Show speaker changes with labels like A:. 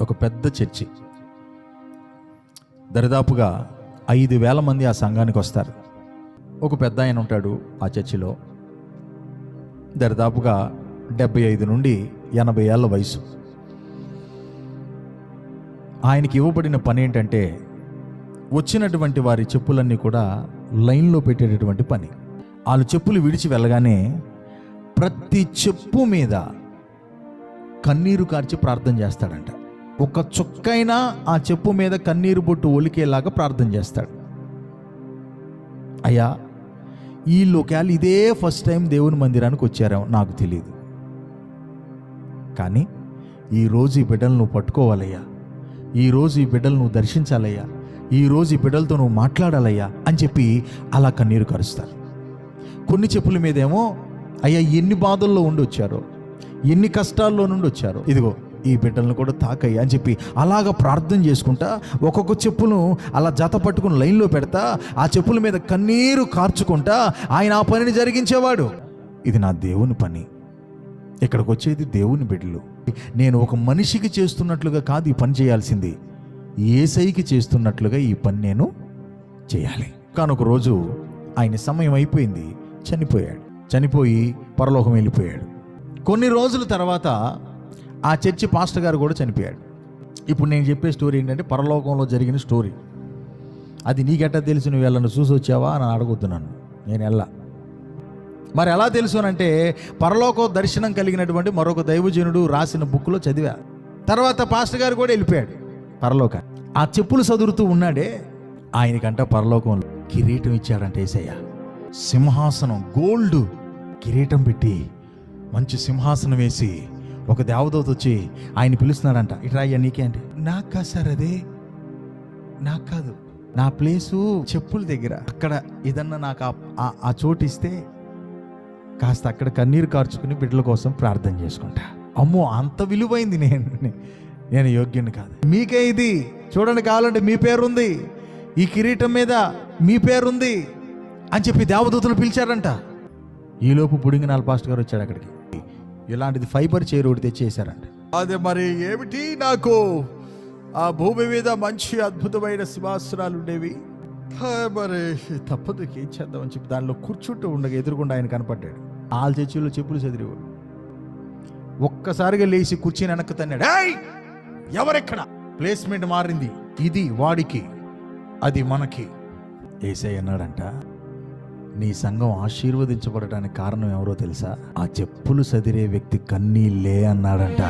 A: ఒక పెద్ద చర్చి, దరిదాపుగా 5,000 మంది ఆ సంఘానికి వస్తారు. ఒక పెద్ద ఆయన ఉంటాడు ఆ చర్చిలో, దరిదాపుగా 75 నుండి 80 ఏళ్ళ వయసు. ఆయనకి ఇవ్వబడిన పని ఏంటంటే, వచ్చినటువంటి వారి చెప్పులన్నీ కూడా లైన్లో పెట్టేటటువంటి పని. వాళ్ళు చెప్పులు విడిచి వెళ్ళగానే ప్రతి చెప్పు మీద కన్నీరు కార్చి ప్రార్థన చేస్తాడంట. ఒక చుక్కైనా ఆ చెప్పు మీద కన్నీరు బొట్టు ఒలికేలాగా ప్రార్థన చేస్తాడు. అయ్యా, ఈ లోకాలు ఇదే ఫస్ట్ టైం దేవుని మందిరానికి వచ్చారేమో నాకు తెలియదు, కానీ ఈరోజు ఈ బిడ్డలు నువ్వు పట్టుకోవాలయ్యా, ఈరోజు ఈ బిడ్డలు నువ్వు దర్శించాలయ్యా, ఈరోజు ఈ బిడ్డలతో నువ్వు మాట్లాడాలయ్యా అని చెప్పి అలా కన్నీరు కరుస్తారు. కొన్ని చెప్పుల మీదేమో అయ్యా ఎన్ని బాధల్లో ఉండి వచ్చారో, ఎన్ని కష్టాల్లో నుండి వచ్చారో, ఇదిగో ఈ బిడ్డలను కూడా తాకయ్యా అని చెప్పి అలాగ ప్రార్థన చేసుకుంటా ఒక్కొక్క చెప్పును అలా జత పట్టుకుని లైన్లో పెడతా ఆ చెప్పుల మీద కన్నీరు కార్చుకుంటా ఆయన ఆ పనిని జరిగించేవాడు. ఇది నా దేవుని పని, ఇక్కడికి వచ్చేది దేవుని బిడ్డలు. నేను ఒక మనిషికి చేస్తున్నట్లుగా కాదు ఈ పని చేయాల్సింది, యేసయ్యకి చేస్తున్నట్లుగా ఈ పని నేను చేయాలి. కానీ ఒక రోజు ఆయన సమయం అయిపోయింది, చనిపోయి పరలోకం వెళ్ళిపోయాడు. కొన్ని రోజుల తర్వాత ఆ చర్చి పాస్టర్ గారు కూడా చనిపోయాడు. ఇప్పుడు నేను చెప్పే స్టోరీ ఏంటంటే పరలోకంలో జరిగిన స్టోరీ. అది నీకెట్టా తెలుసు, నువ్వు వెళ్ళను చూసి వచ్చావా అని అడగొద్దున్నాను, నేను వెళ్ళా. మరి ఎలా తెలుసు అంటే పరలోక దర్శనం కలిగినటువంటి మరొక దైవజనుడు రాసిన బుక్లో చదివా. తర్వాత పాస్టర్ గారు కూడా వెళ్ళిపోయాడు పరలోక. ఆ చెప్పులు చదువుతూ ఉన్నాడే, ఆయనకంట పరలోకంలో కిరీటం ఇచ్చాడంట యేసయ్య. సింహాసనం, గోల్డ్ కిరీటం పెట్టి మంచి సింహాసనం వేసి ఒక దేవదూత వచ్చి ఆయన పిలుస్తున్నాడంట, ఇట్రా అయ్యా నీకే అంటే, నాకు కాదు సార్, అదే నాకు కాదు, నా ప్లేసు చెప్పుల దగ్గర, అక్కడ ఏదన్నా నాకు ఆ చోటు ఇస్తే కాస్త అక్కడ కన్నీరు కార్చుకుని బిడ్డల కోసం ప్రార్థన చేసుకుంటా. అమ్మో, అంత విలువైంది, నేను యోగ్యుని కాదు, మీకే ఇది చూడండి, కావాలంటే మీ పేరుంది, ఈ కిరీటం మీద మీ పేరుంది అని చెప్పి దేవదూతలు పిలిచారంట. ఈలోపు పుడింగినాల పాస్టర్ గారు వచ్చాడు అక్కడికి. ఇలాంటిది ఫైబర్ చైర్ ఒకటి తెచ్చేసారంట. అదే మరి ఏమిటి, నాకు ఆ భూమి మీద మంచి అద్భుతమైన సింహాసనాలు ఉండేవి, మరి తప్పదు ఏం చేద్దామని చెప్పి దానిలో కూర్చుంటూ ఉండగా ఎదురుకుండా ఆయన కనపడ్డాడు. వాళ్ళ చర్చిలో చెప్పులు చదివేవాడు. ఒక్కసారిగా లేచి కూర్చుని వెనక్కి తన్నాడు. ఎవరెక్కడ, ప్లేస్మెంట్ మారింది, ఇది వాడికి అది మనకి. యేసయ్య అన్నాడంట, నీ సంఘం ఆశీర్వదించబడటానికి కారణం ఎవరో తెలుసా, ఆ చెప్పులు సదిరే వ్యక్తి కన్నీళ్ళే అన్నాడంట.